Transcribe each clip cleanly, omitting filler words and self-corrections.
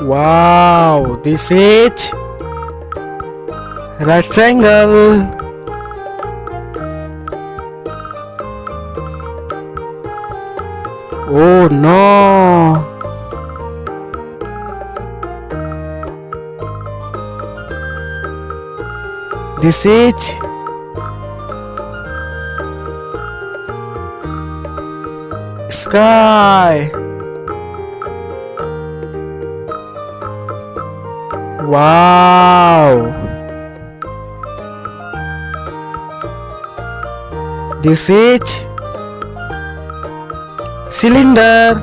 Wow, this is right triangle. Oh no. This is sky. Wow. This is cylinder.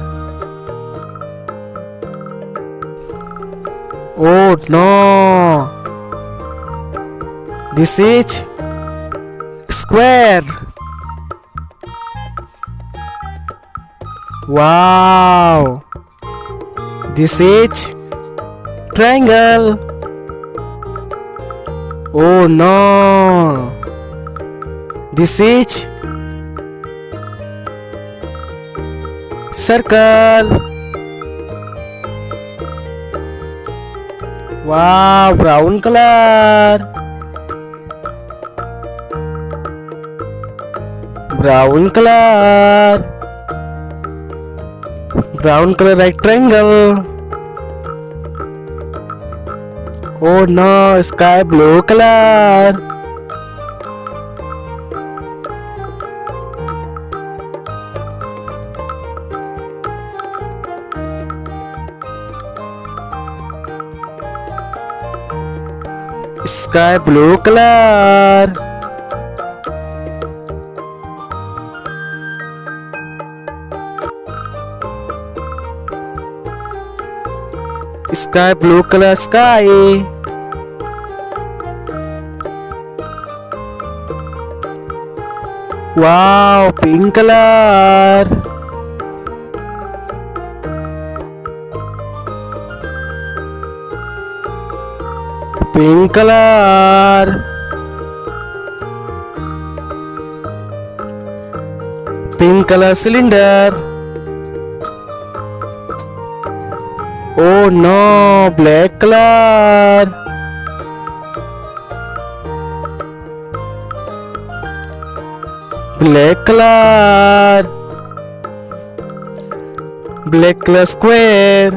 Oh no. This is square. Wow. This is triangle. Oh no. This is circle. Wow, brown color. Brown color. Brown color rectangle. Oh no, sky blue color. Sky blue color. Sky blue color sky. Wow, pink color. Pink color. Pink color cylinder. Oh no, black color. Black color. Black color square.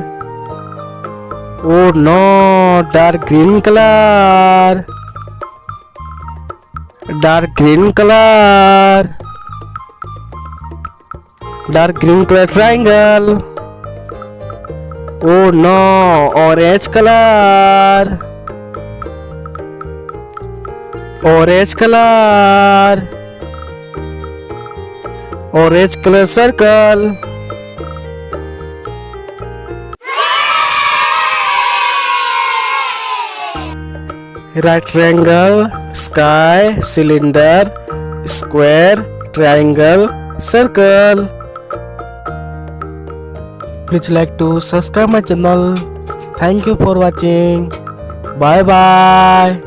Oh no, dark green color. Dark green color. Dark green color triangle. Oh no, orange color. Orange color. Orange color circle. Right triangle, sky, cylinder, square, triangle, circle. Please like to subscribe my channel. Thank you for watching. Bye bye.